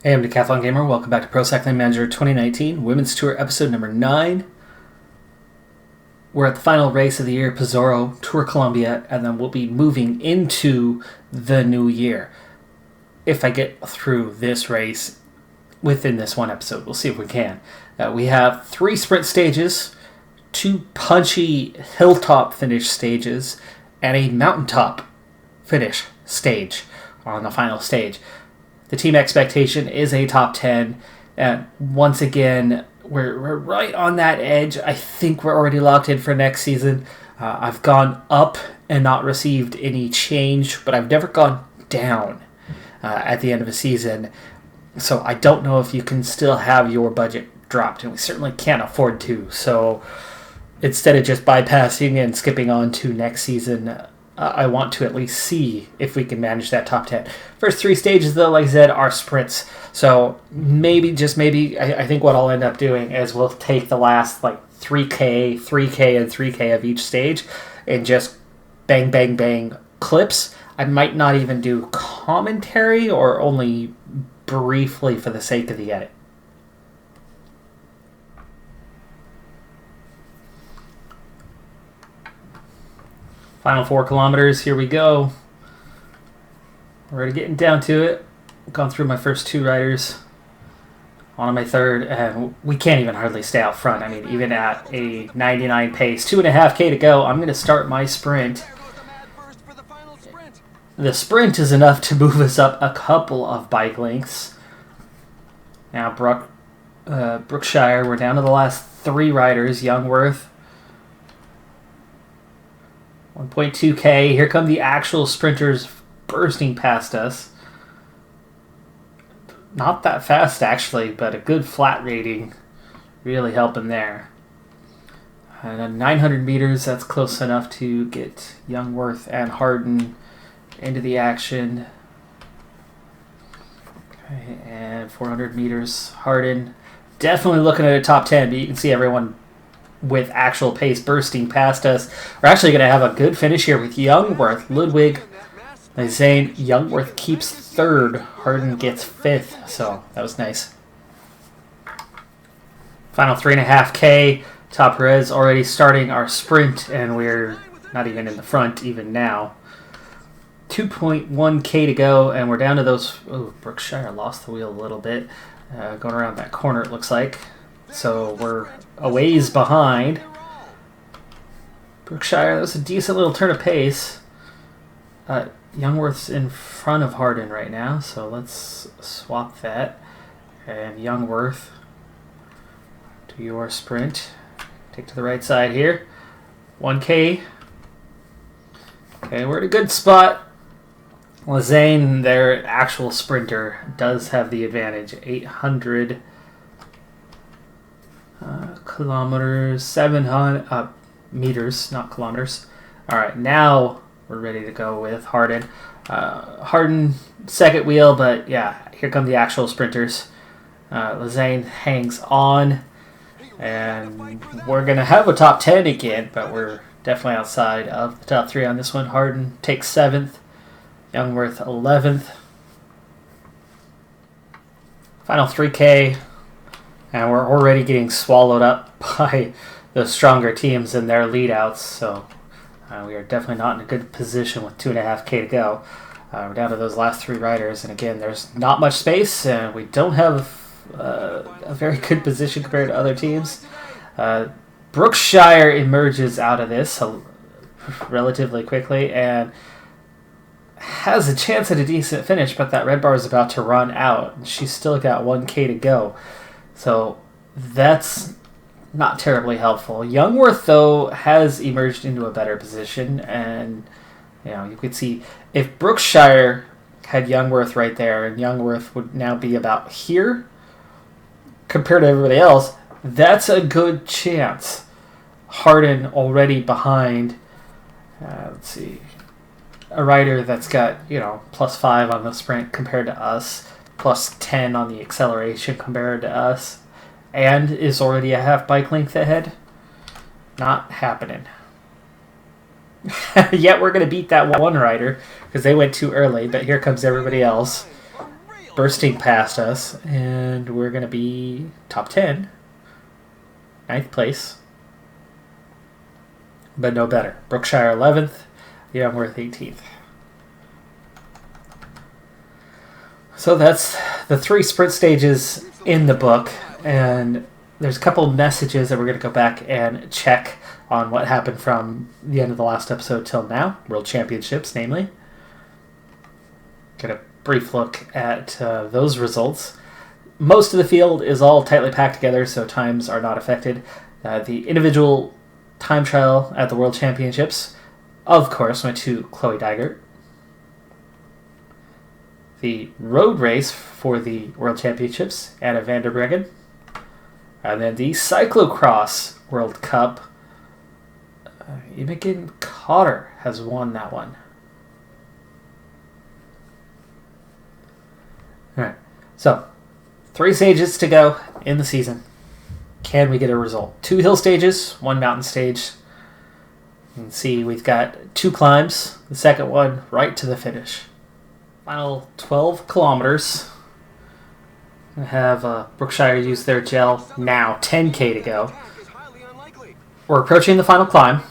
Hey, I'm Decathlon Gamer. Welcome back to Pro Cycling Manager 2019, Women's Tour episode number 9. We're at the final race of the year, Pizarro, Tour Colombia, and then we'll be moving into the new year. If I get through this race within this one episode, we'll see if we can. We have 3 sprint stages, 2 punchy hilltop finish stages, and a mountaintop finish stage on the final stage. The team expectation is a top 10. And once again, we're right on that edge. I think we're already locked in for next season. I've gone up and not received any change, but I've never gone down at the end of a season. So I don't know if you can still have your budget dropped, and we certainly can't afford to. So instead of just bypassing and skipping on to next season, I want to at least see if we can manage that top 10. First 3 stages, though, like I said, are sprints. So maybe, just maybe, I think what I'll end up doing is we'll take the last 3K, and 3K of each stage and just bang, bang, bang clips. I might not even do commentary or only briefly for the sake of the edit. Final 4 kilometers, here we go. We're already getting down to it. Gone through my first 2 riders. On my third, and we can't even hardly stay out front. I mean, even at a 99 pace, 2.5K to go, I'm going to start my sprint. The sprint is enough to move us up a couple of bike lengths. Now, Brookshire, we're down to the last 3 riders. Youngworth, 1.2K. Here come the actual sprinters bursting past us. Not that fast, actually, but a good flat rating really helping there. And at 900 meters, that's close enough to get Youngworth and Harden into the action. Okay, and 400 meters, Harden. Definitely looking at a top 10, but you can see everyone with actual pace bursting past us. We're actually going to have a good finish here with Youngworth, Ludwig, Zane. Youngworth keeps 3rd, Harden gets 5th, so that was nice. Final 3.5K, Top Perez already starting our sprint, and we're not even in the front even now. 2.1K to go, and we're down to those... Oh, Brookshire lost the wheel a little bit. Going around that corner, it looks like. So we're a ways behind. Brookshire, that's a decent little turn of pace. Youngworth's in front of Harden right now, so let's swap that. And Youngworth, do your sprint. Take to the right side here. 1K. Okay, we're in a good spot. Lazane, their actual sprinter, does have the advantage. 800 kilometers, 700 meters, not kilometers. All right, now we're ready to go with Harden. Harden, second wheel, but yeah, here come the actual sprinters. Lazane hangs on, and we're going to have a top 10 again, but we're definitely outside of the top 3 on this one. Harden takes 7th, Youngworth 11th. Final 3K. And we're already getting swallowed up by the stronger teams and their lead-outs, so we are definitely not in a good position with 2.5K to go. We're down to those last 3 riders, and again, there's not much space, and we don't have a very good position compared to other teams. Brookshire emerges out of this relatively quickly and has a chance at a decent finish, but that red bar is about to run out, and she's still got 1K to go. So that's not terribly helpful. Youngworth, though, has emerged into a better position, and you could see if Brookshire had Youngworth right there, and Youngworth would now be about here compared to everybody else, that's a good chance. Harden already behind, let's see, a rider that's got, +5 on the sprint compared to us. +10 on the acceleration compared to us, and is already a half bike length ahead. Not happening. Yet we're going to beat that one rider because they went too early, but here comes everybody else. bursting past us, and we're going to be top 10, 9th place, but no better. Brookshire 11th, Youngworth 18th. So that's the 3 sprint stages in the book, and there's a couple messages that we're going to go back and check on what happened from the end of the last episode till now, World Championships, namely. Get a brief look at those results. Most of the field is all tightly packed together, so times are not affected. The individual time trial at the World Championships, of course, went to Chloe Dygert. The road race for the World Championships, Anna van der Breggen. And then the cyclocross World Cup, Imogen Cotter has won that one. Alright, so 3 stages to go in the season. Can we get a result? 2 hill stages, 1 mountain stage. You can see we've got 2 climbs, the second one right to the finish. Final 12 kilometers. I have Brookshire use their gel now, 10k to go. We're approaching the final climb.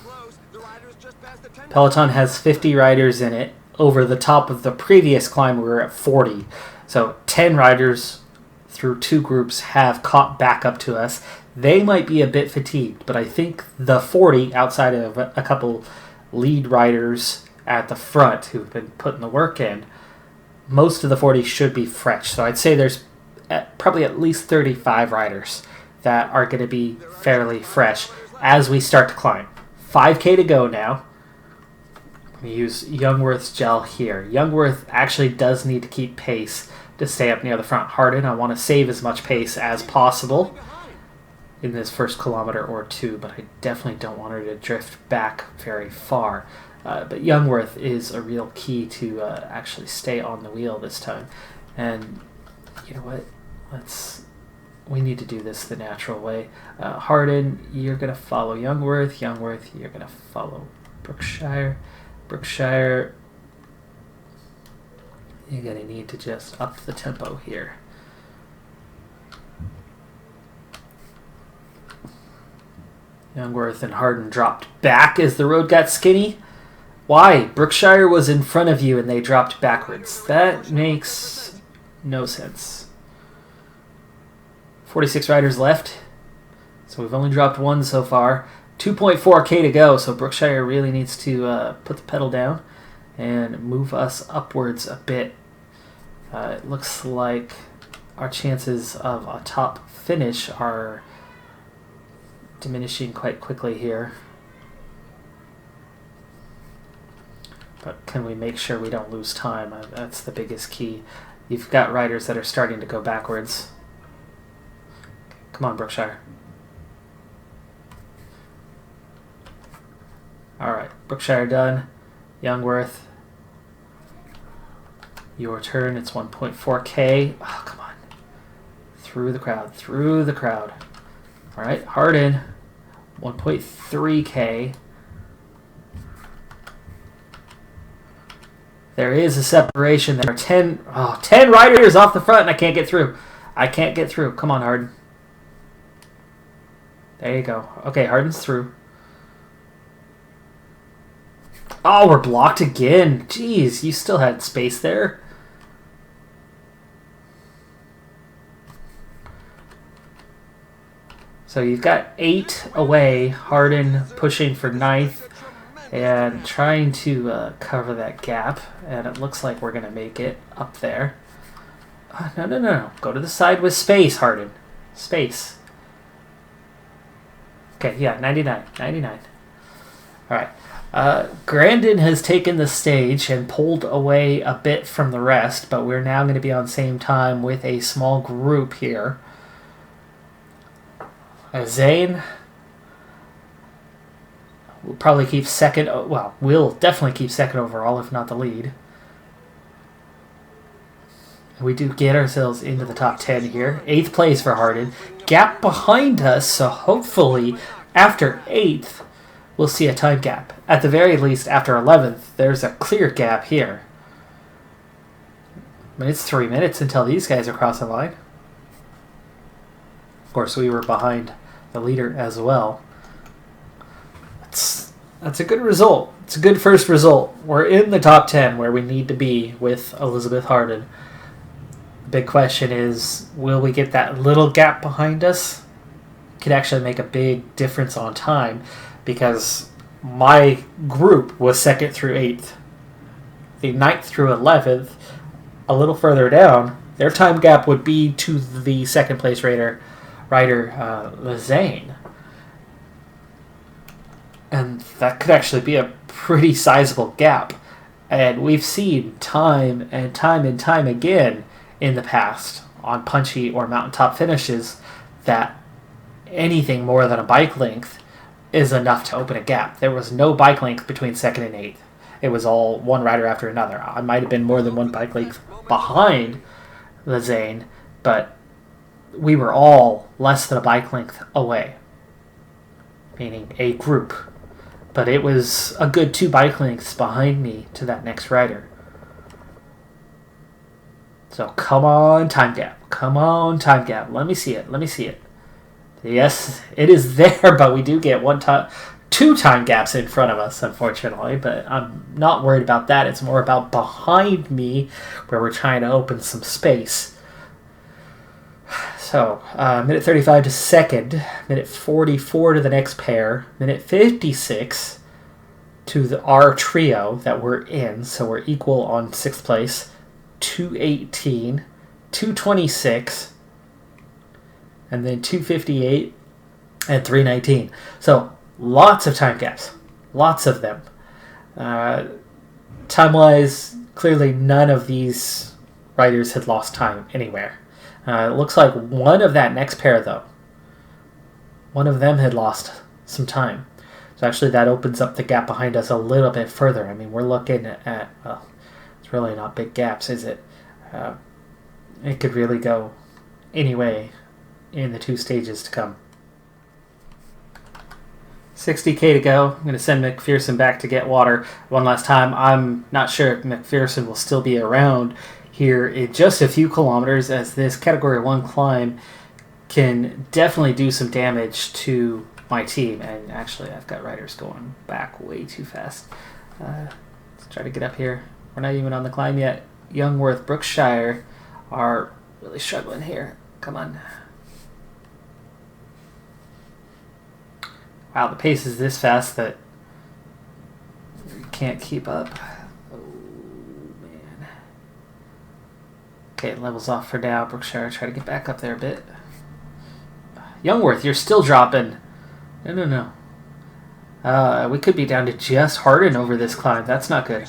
Peloton has 50 riders in it. Over the top of the previous climb, we were at 40. So 10 riders through 2 groups have caught back up to us. They might be a bit fatigued, but I think the 40, outside of a couple lead riders at the front who've been putting the work in, most of the 40 should be fresh. So I'd say there's probably at least 35 riders that are going to be fairly fresh as we start to climb. 5k to go now. We use Youngworth's gel here. Youngworth actually does need to keep pace to stay up near the front. Hardin, I want to save as much pace as possible in this first kilometer or 2, but I definitely don't want her to drift back very far. But Youngworth is a real key to actually stay on the wheel this time. And you know what? We need to do this the natural way. Hardin, you're going to follow Youngworth. Youngworth, you're going to follow Brookshire. Brookshire, you're going to need to just up the tempo here. Youngworth and Hardin dropped back as the road got skinny. Why? Brookshire was in front of you and they dropped backwards. That makes no sense. 46 riders left. So we've only dropped 1 so far. 2.4k to go, so Brookshire really needs to put the pedal down and move us upwards a bit. It looks like our chances of a top finish are diminishing quite quickly here. But can we make sure we don't lose time? That's the biggest key. You've got riders that are starting to go backwards. Come on, Brookshire. Alright, Brookshire done. Youngworth. Your turn. It's 1.4k. Oh, come on. Through the crowd. Through the crowd. Alright, Hardin. 1.3k. There is a separation. There are 10 riders off the front and I can't get through. I can't get through. Come on, Hardin. There you go. Okay, Hardin's through. Oh, we're blocked again. Jeez, you still had space there. So you've got 8 away. Hardin pushing for 9th and trying to cover that gap. And it looks like we're going to make it up there. No. Go to the side with space, Hardin. Space. Okay, yeah, 99. All right. Grandin has taken the stage and pulled away a bit from the rest, but we're now going to be on same time with a small group here. Zane will probably keep second. Well, we'll definitely keep second overall, if not the lead. We do get ourselves into the top 10 here. 8th place for Hardin. Gap behind us, so hopefully after 8th, we'll see a time gap. At the very least, after 11th, there's a clear gap here. I mean, it's 3 minutes until these guys are crossing the line. Of course, we were behind the leader as well. That's a good result. It's a good first result. We're in the top 10 where we need to be with Elizabeth Harden. The big question is, will we get that little gap behind us? Could actually make a big difference on time, because my group was 2nd through 8th. The 9th through 11th, a little further down, their time gap would be to the 2nd place rider Zane. And that could actually be a pretty sizable gap. And we've seen time and time again in the past on punchy or mountaintop finishes that anything more than a bike length is enough to open a gap. There was no bike length between 2nd and 8th. It was all one rider after another. I might have been more than one bike length behind the Zane, but we were all less than a bike length away, meaning a group. But it was a good 2 bike lengths behind me to that next rider. So come on, time gap. Come on, time gap. Let me see it. Yes, it is there, but we do get 2 time gaps in front of us, unfortunately. But I'm not worried about that. It's more about behind me, where we're trying to open some space. So, minute 35 to 2nd, minute 44 to the next pair, minute 56 to our trio that we're in, so we're equal on 6th place, 2:18, 2:26, and then 2:58 and 3:19. So, lots of time gaps, lots of them. Time-wise, clearly none of these riders had lost time anywhere. It looks like one of that next pair, though, one of them had lost some time. So actually that opens up the gap behind us a little bit further. I mean, we're looking at, well, it's really not big gaps, is it? It could really go any way in the 2 stages to come. 60K to go. I'm going to send McPherson back to get water one last time. I'm not sure if McPherson will still be around here in just a few kilometers, as this Category 1 climb can definitely do some damage to my team. And actually, I've got riders going back way too fast. Let's try to get up here. We're not even on the climb yet. Youngworth, Brookshire are really struggling here. Come on. Wow, the pace is this fast that we can't keep up. Okay, it levels off for now. Brookshire, try to get back up there a bit. Youngworth, you're still dropping. No. We could be down to just Harden over this climb. That's not good.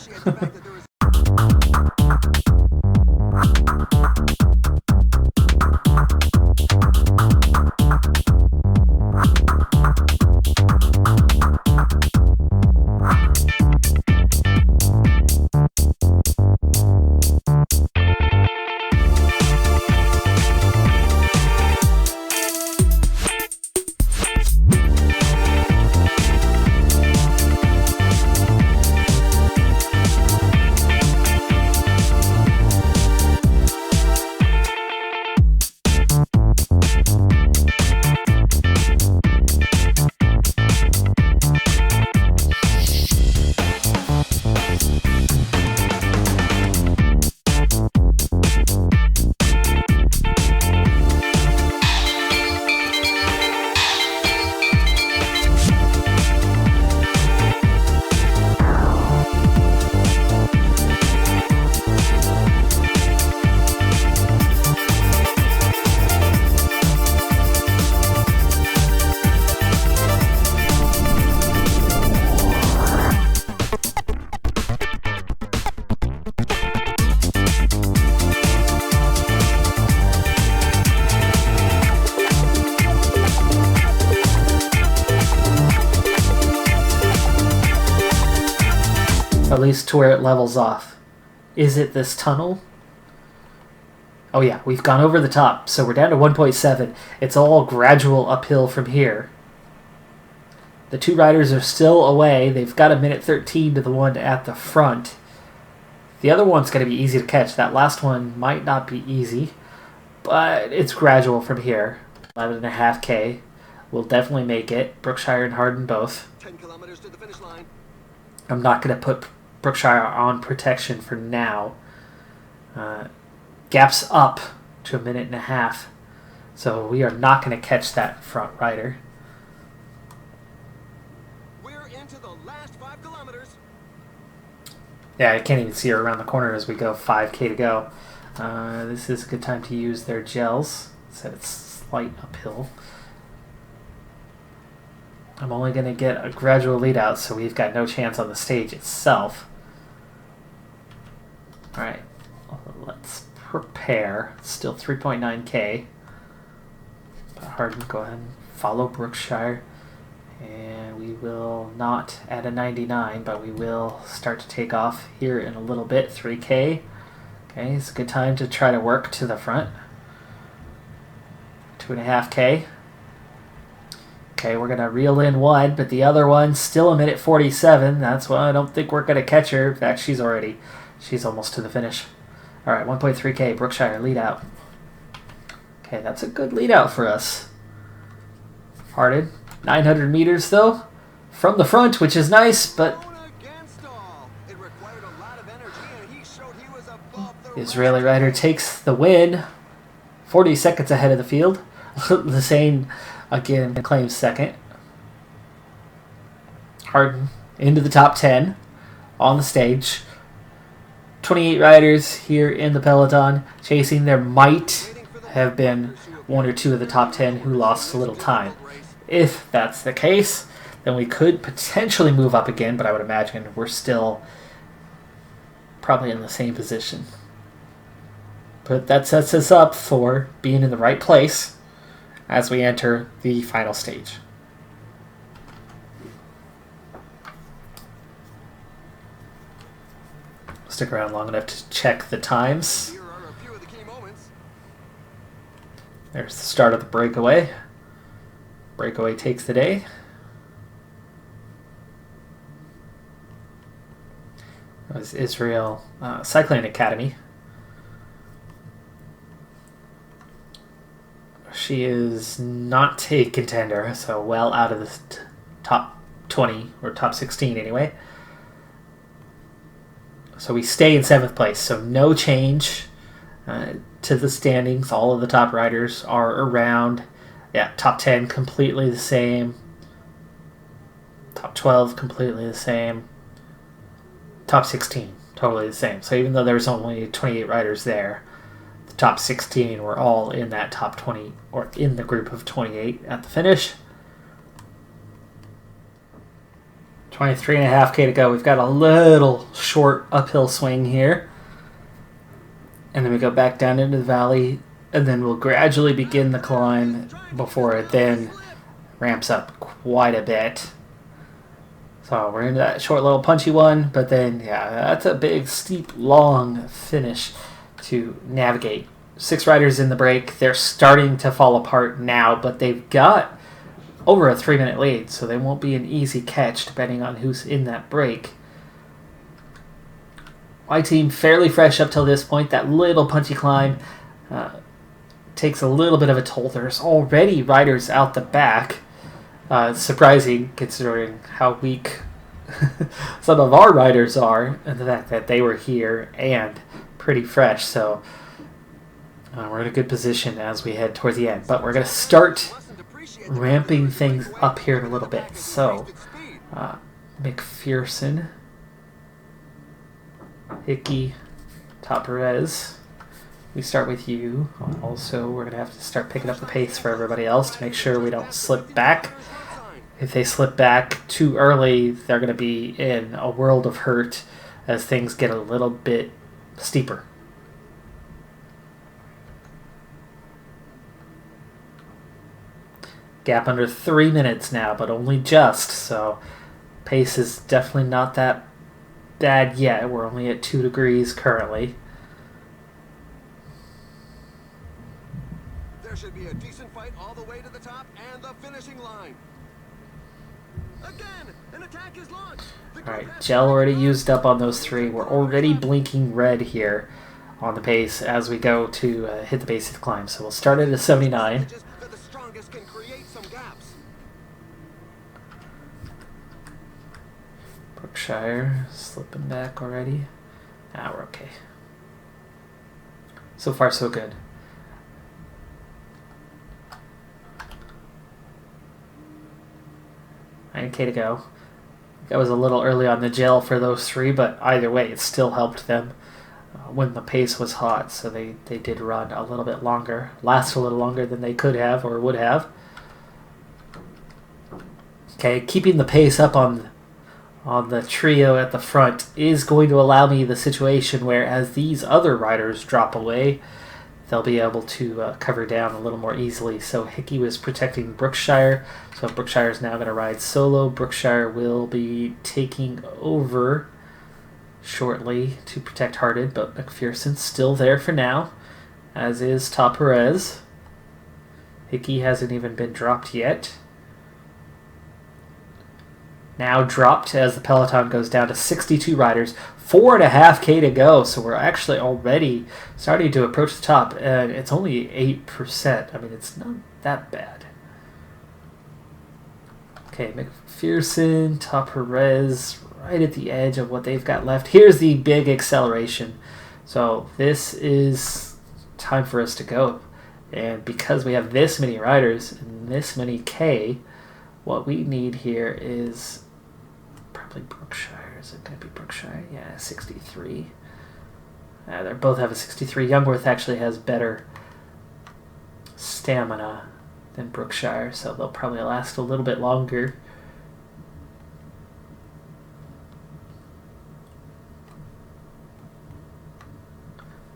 At least to where it levels off. Is it this tunnel? Oh yeah, we've gone over the top, so we're down to 1.7. It's all gradual uphill from here. The 2 riders are still away. They've got a minute 13 to the one at the front. The other one's going to be easy to catch. That last one might not be easy, but it's gradual from here. 11.5K. We'll definitely make it. Brookshire and Hardin both. 10 kilometers to the finish line. I'm not going to put Brookshire on protection for now. Gap's up to 1.5 minutes. So we are not going to catch that front rider. We're into the last 5 kilometers. Yeah, I can't even see her around the corner as we go 5K to go. This is a good time to use their gels. Said it's slight uphill. I'm only going to get a gradual lead out, so we've got no chance on the stage itself. Alright, let's prepare. Still 3.9K. Hardin, go ahead and follow Brookshire. And we will not add a 99, but we will start to take off here in a little bit. 3K. Okay, it's a good time to try to work to the front. 2.5K. Okay, we're going to reel in one, but the other one still 1:47. That's why I don't think we're going to catch her. In fact, she's almost to the finish. All right, 1.3K, Brookshire, lead out. Okay, that's a good lead out for us. Hardin, 900 meters though, from the front, which is nice, but the Israeli rider takes the win. 40 seconds ahead of the field. Lassane again claims second. Hardin into the top 10 on the stage. 28 riders here in the peloton chasing. There might have been one or two of the top 10 who lost a little time. If that's the case, then we could potentially move up again, but I would imagine we're still probably in the same position. But that sets us up for being in the right place as we enter the final stage. Stick around long enough to check the times. Here are a few of the key moments. There's the start of the breakaway. Breakaway takes the day. It was Israel Cycling Academy. She is not a contender, so well out of the top 20, or top 16 anyway. So we stay in 7th place, so no change to the standings. All of the top riders are around. Yeah, top 10 completely the same. Top 12 completely the same. Top 16 totally the same. So even though there's only 28 riders there, the top 16 were all in that top 20, or in the group of 28 at the finish. 23.5K to go. We've got a little short uphill swing here. And then we go back down into the valley, and then we'll gradually begin the climb before it then ramps up quite a bit. So we're into that short little punchy one, but then, yeah, that's a big, steep, long finish to navigate. 6 riders in the break. They're starting to fall apart now, but they've got over a 3-minute lead, so they won't be an easy catch depending on who's in that break. My team fairly fresh up till this point. That little punchy climb takes a little bit of a toll. There's already riders out the back. Surprising considering how weak some of our riders are, and the fact that they were here and pretty fresh. So we're in a good position as we head towards the end. But we're going to start ramping things up here in a little bit. So McPherson, Hickey, Taparez, we start with you. Also, we're going to have to start picking up the pace for everybody else to make sure we don't slip back. If they slip back too early, they're going to be in a world of hurt as things get a little bit steeper. Gap under 3 minutes now, but only just, so pace is definitely not that bad yet. We're only at 2 degrees currently. There should be a decent fight all the way to the top and the finishing line. Again, an attack is launched. Alright, gel already used up on those 3. We're already blinking red here on the pace as we go to hit the base of the climb. So we'll start at a 79. That the strongest can create some gaps. Brookshire slipping back already. Ah, we're okay. So far, so good. $9K to go. That was a little early on the gel for those 3, but either way, it still helped them when the pace was hot. So they did run a little bit longer, last a little longer than they could have or would have. Okay, keeping the pace up on the trio at the front is going to allow me the situation where as these other riders drop away, they'll be able to cover down a little more easily. So Hickey was protecting Brookshire, so Brookshire is now going to ride solo. Brookshire will be taking over shortly to protect Hearted, but McPherson's still there for now, as is Top Perez. Hickey hasn't even been dropped yet. Now dropped as the peloton goes down to 62 riders, 4.5K to go, so we're actually already starting to approach the top, and it's only 8%. I mean, it's not that bad. Okay, McPherson, Top Perez, right at the edge of what they've got left. Here's the big acceleration. So this is time for us to go. And because we have this many riders and this many K, what we need here is probably Brookshire. Is it going to be Brookshire? Yeah, 63. They both have a 63. Youngworth actually has better stamina than Brookshire, so they'll probably last a little bit longer.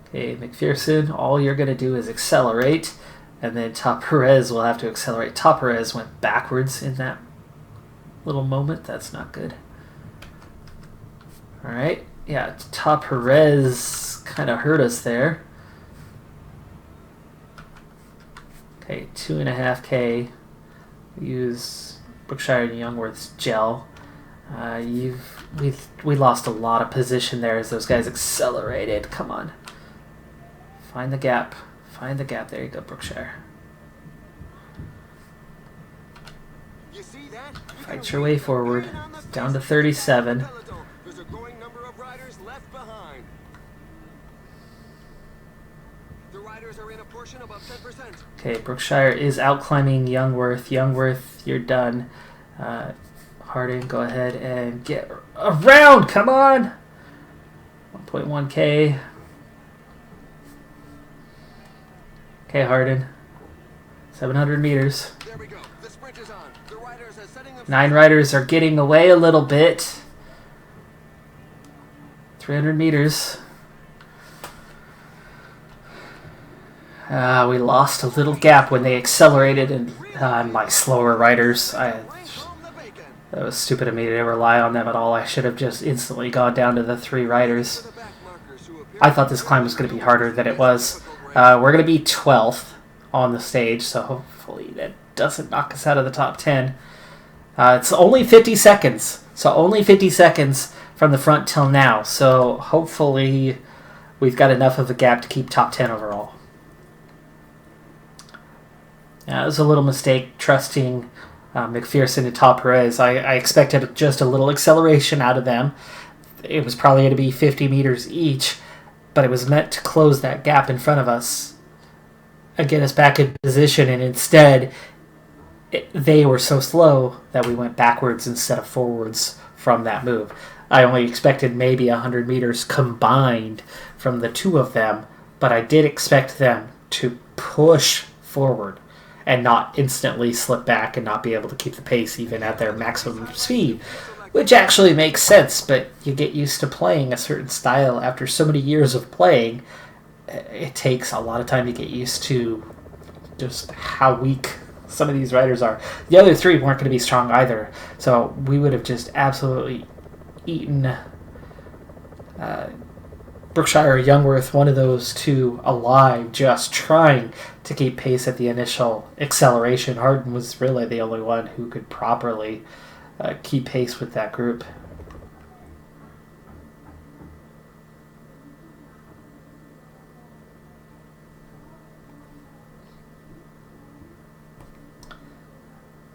Okay, McPherson, all you're going to do is accelerate, and then Top Perez will have to accelerate. Top Perez went backwards in that little moment. That's not good. All right. Yeah, Top Perez kind of hurt us there. Okay, 2.5K. Use Brookshire and Youngworth's gel. We lost a lot of position there as those guys accelerated. Come on. Find the gap. Find the gap. There you go, Brookshire. You see that? Fight your way forward. Down to 37. There's a growing number of riders left behind. The riders are in a portion above 10%. Okay, Brookshire is out-climbing Youngworth. Youngworth, you're done. Harding, go ahead and get around. Come on. 1.1K. Okay, Hardin. 700 meters. There we go. The sprint is on. The riders are setting themselves 9 riders are getting away a little bit. 300 meters. We lost a little gap when they accelerated, and my slower riders. That was stupid of me to rely on them at all. I should have just instantly gone down to the 3 riders. I thought this climb was going to be harder than it was. We're going to be 12th on the stage, so hopefully that doesn't knock us out of the top 10. It's only 50 seconds, so only 50 seconds from the front till now. So hopefully we've got enough of a gap to keep top 10 overall. It was a little mistake trusting McPherson and Top Perez. I expected just a little acceleration out of them. It was probably going to be 50 meters each, but it was meant to close that gap in front of us and get us back in position, and instead they were so slow that we went backwards instead of forwards from that move. I only expected maybe 100 meters combined from the 2 of them, but I did expect them to push forward and not instantly slip back and not be able to keep the pace even at their maximum speed, which actually makes sense, but you get used to playing a certain style after so many years of playing. It takes a lot of time to get used to just how weak some of these riders are. The other 3 weren't going to be strong either, so we would have just absolutely eaten Brookshire or Youngworth, one of those 2, alive, just trying to keep pace at the initial acceleration. Hardin was really the only one who could properly keep pace with that group.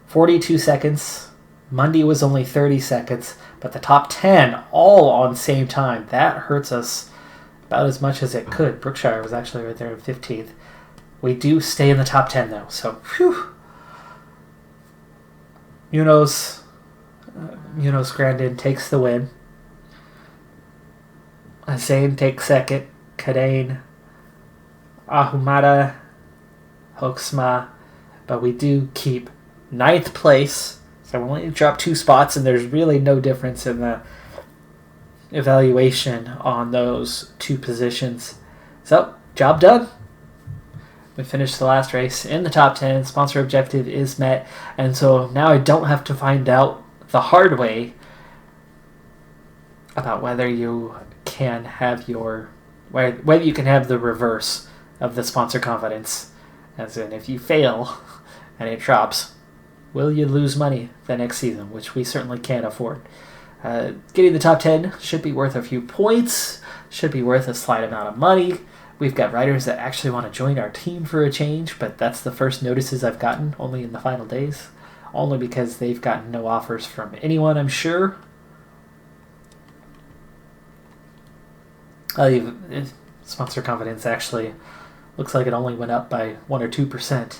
$42. Monday was only 30 seconds, but the top 10 all on the same time. That hurts us about as much as it could. Brookshire was actually right there in 15th. We do stay in the top 10 though, so phew. Munoz Grandin takes the win. Zane takes second. Cadane, Ahumada, Hoaxma, but we do keep 9th place. So we only dropped 2 spots, and there's really no difference in the evaluation on those 2 positions. So, job done. We finished the last race in the top 10. Sponsor objective is met. And so now I don't have to find out the hard way about whether you can have whether you can have the reverse of the sponsor confidence. As in, if you fail and it drops, will you lose money the next season, which we certainly can't afford. Getting the top 10 should be worth a few points, should be worth a slight amount of money. We've got riders that actually want to join our team for a change, but that's the first notices I've gotten, only in the final days. Only because they've gotten no offers from anyone, I'm sure. Sponsor confidence actually looks like it only went up by 1 or 2%.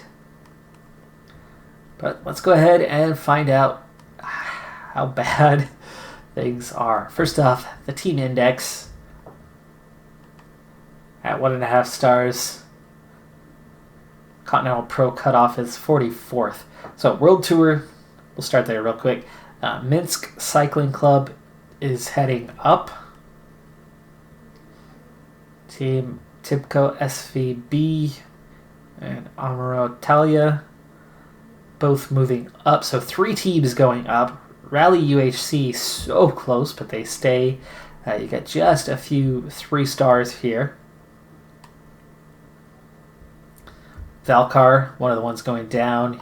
But let's go ahead and find out how bad things are. First off, the team index at 1.5 stars. Continental Pro cutoff is 44th. So World Tour, we'll start there real quick. Minsk Cycling Club is heading up. Team Tibco SVB and Amaro Italia both moving up. So 3 teams going up. Rally UHC so close, but they stay. You got just a few 3 stars here. Valcar, one of the ones going down.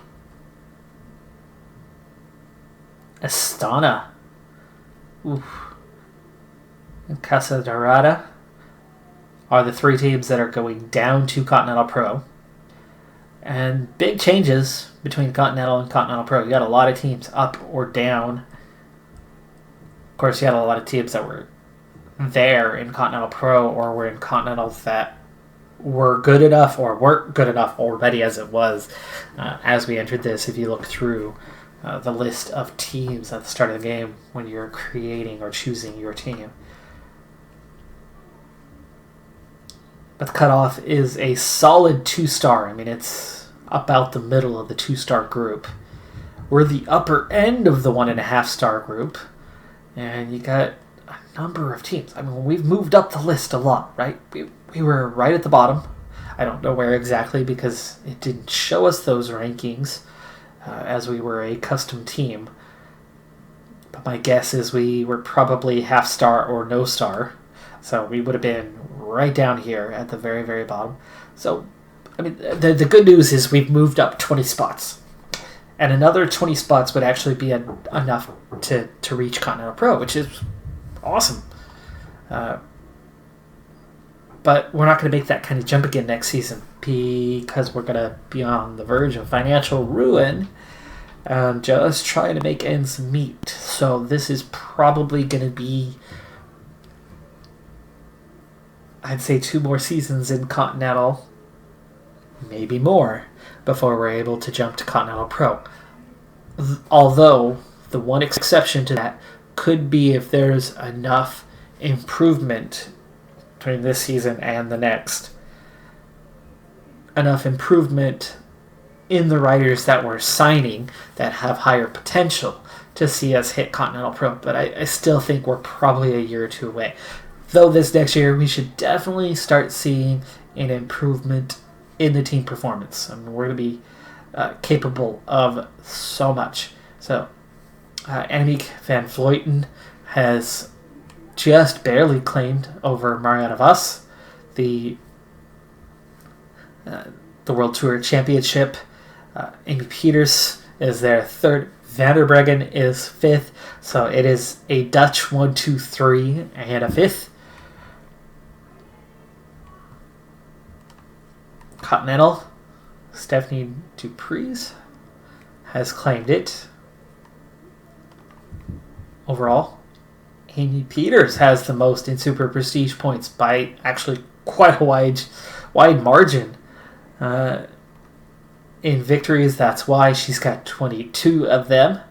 Astana. Oof. And Casa Dorada are the 3 teams that are going down to Continental Pro. And big changes between Continental and Continental Pro. You got a lot of teams up or down. Of course, you had a lot of teams that were there in Continental Pro or were in Continental that were good enough or weren't good enough already as it was as we entered this. If you look through the list of teams at the start of the game when you're creating or choosing your team. But the cutoff is a solid 2-star. I mean, it's about the middle of the 2-star group. We're the upper end of the 1.5-star group. And you got a number of teams. I mean, we've moved up the list a lot, right? We were right at the bottom. I don't know where exactly because it didn't show us those rankings as we were a custom team. But my guess is we were probably half-star or no star. So we would have been right down here at the very, very bottom. So, I mean, the good news is we've moved up 20 spots. And another 20 spots would actually be enough to reach Continental Pro, which is awesome. But we're not going to make that kind of jump again next season because we're going to be on the verge of financial ruin. Just trying to make ends meet. So this is probably going to be, I'd say, 2 more seasons in Continental, maybe more, before we're able to jump to Continental Pro. Although, the one exception to that could be if there's enough improvement between this season and the next. Enough improvement in the riders that we're signing that have higher potential to see us hit Continental Pro. But I still think we're probably a year or 2 away. Though this next year, we should definitely start seeing an improvement in the team performance. I mean, we're going to be capable of so much. So, Annemiek van Vleuten has just barely claimed over Marianne Vos the World Tour Championship. Amy Peters is their 3rd Vanderbreggen is 5th, so it is a Dutch 1, 2, 3 and a 5th. Continental, Stephanie Dupreez has claimed it. Overall, Amy Peters has the most in Super Prestige points by actually quite a wide margin. In victories, that's why she's got 22 of them.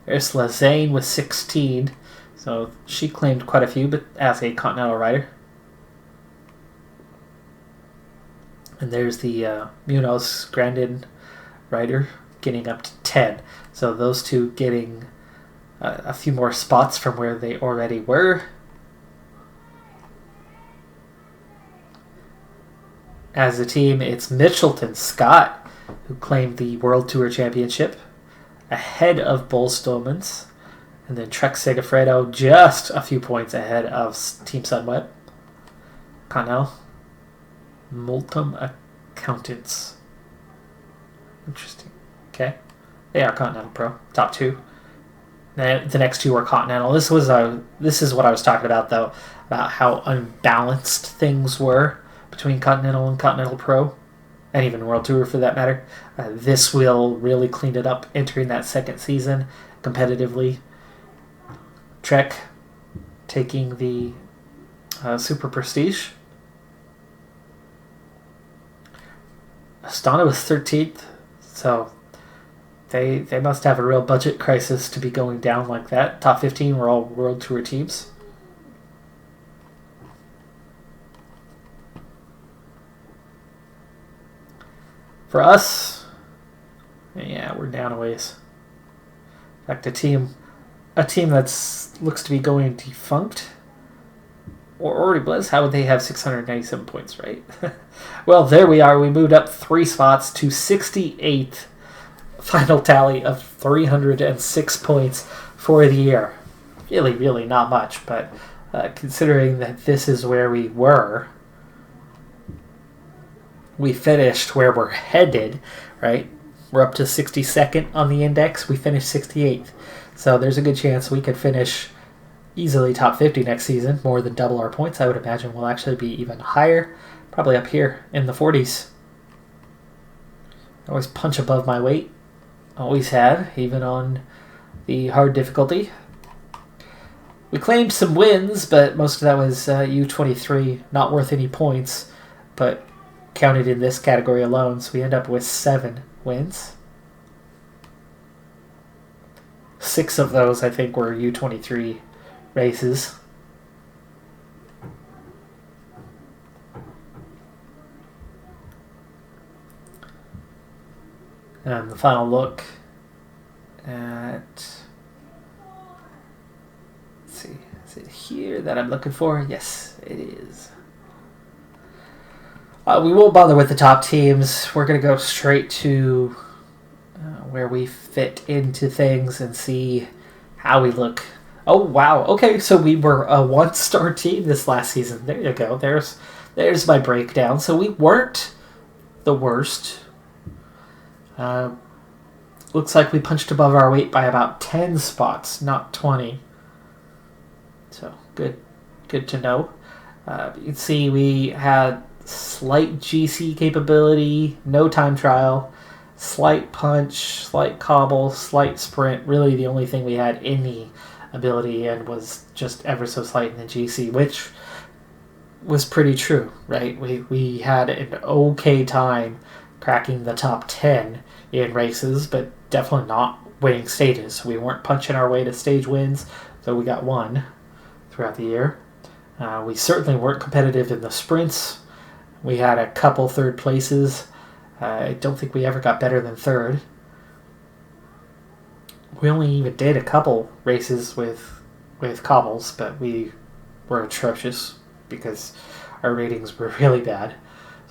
There's Lazane with 16, so she claimed quite a few, but as a Continental rider. And there's the Munoz Grandin rider getting up to 10. So those two getting a few more spots from where they already were. As a team, it's Mitchelton Scott who claimed the World Tour Championship ahead of Bull Stolmans. And then Trek Segafredo just a few points ahead of Team Sunweb. Connell. Multum Accountants. Interesting. Okay. They are Continental Pro. Top 2. The next 2 are Continental. This is what I was talking about, though, about how unbalanced things were between Continental and Continental Pro, and even World Tour for that matter. This will really clean it up entering that second season competitively. Trek taking the Super Prestige. Astana was 13th, so they must have a real budget crisis to be going down like that. Top 15 were all World Tour teams. For us, yeah, we're down a ways. In fact, a team that looks to be going defunct, or already was. How would they have 697 points, right? Well, there we are. We moved up 3 spots to 68th. Final tally of 306 points for the year. Really, really not much, but considering that this is where we were, we finished where we're headed, right? We're up to 62nd on the index. We finished 68th. So there's a good chance we could finish easily top 50 next season, more than double our points. I would imagine we'll actually be even higher, probably up here in the 40s. I always punch above my weight. Always have, even on the hard difficulty. We claimed some wins, but most of that was U23, not worth any points, but counted in this category alone, so we end up with 7 wins. 6 of those, I think, were U23 races. And the final look at, let's see, is it here that I'm looking for? Yes, it is. We won't bother with the top teams. We're going to go straight to where we fit into things and see how we look. Oh, wow. Okay, so we were a 1-star team this last season. There you go. There's my breakdown. So we weren't the worst. Looks like we punched above our weight by about 10 spots, not 20. So good to know. You can see we had slight GC capability, no time trial, slight punch, slight cobble, slight sprint. Really the only thing we had any ability in was just ever so slight in the GC, which was pretty true, right? We had an okay time cracking the top 10 in races, but definitely not winning stages. We weren't punching our way to stage wins, though we got 1 throughout the year. We certainly weren't competitive in the sprints. We had a couple 3rd places. I don't think we ever got better than 3rd. We only even did a couple races with cobbles, but we were atrocious because our ratings were really bad.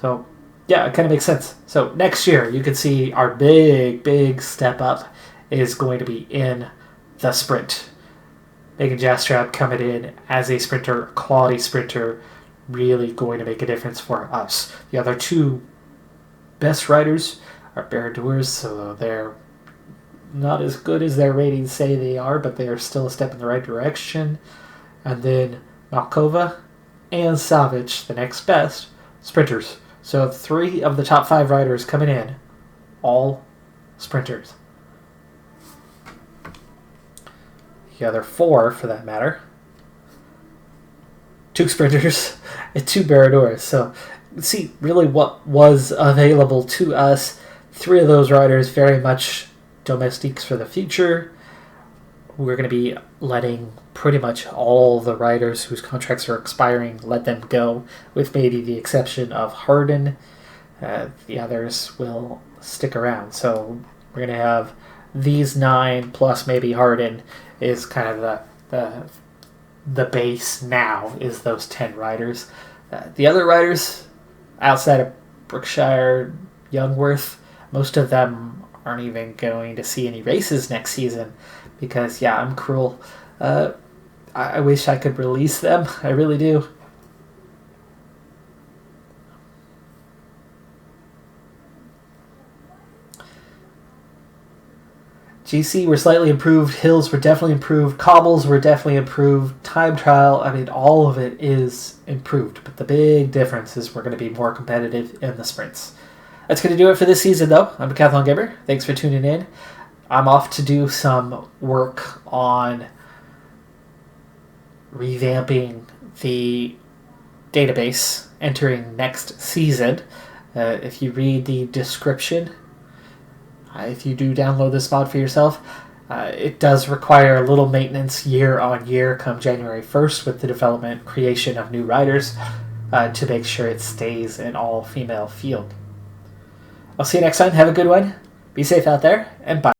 So yeah, it kind of makes sense. So next year, you can see our big step up is going to be in the sprint. Megan Jastrab coming in as a sprinter, quality sprinter, really going to make a difference for us. The other 2 best riders are Baradeurs, so they're not as good as their ratings say they are, but they are still a step in the right direction. And then Malkova and Savic, the next best sprinters. So 3 of the top 5 riders coming in, all sprinters. The other 4, for that matter, 2 sprinters and 2 Baradors. So see really what was available to us. 3 of those riders very much domestiques for the future. We're going to be letting pretty much all the riders whose contracts are expiring, let them go, with maybe the exception of Harden. The others will stick around. So we're going to have these 9 plus maybe Harden is kind of the base now, is those 10 riders. The other riders outside of Brookshire, Youngworth, most of them aren't even going to see any races next season because, yeah, I'm cruel. I wish I could release them. I really do. GC were slightly improved. Hills were definitely improved. Cobbles were definitely improved. Time trial, I mean, all of it is improved. But the big difference is we're going to be more competitive in the sprints. That's going to do it for this season, though. I'm Decathlon Gamer. Thanks for tuning in. I'm off to do some work on revamping the database entering next season. If you read the description, if you do download this mod for yourself, it does require a little maintenance year on year come January 1st with the development creation of new riders to make sure it stays an all-female field. I'll see you next time. Have a good one. Be safe out there, and bye.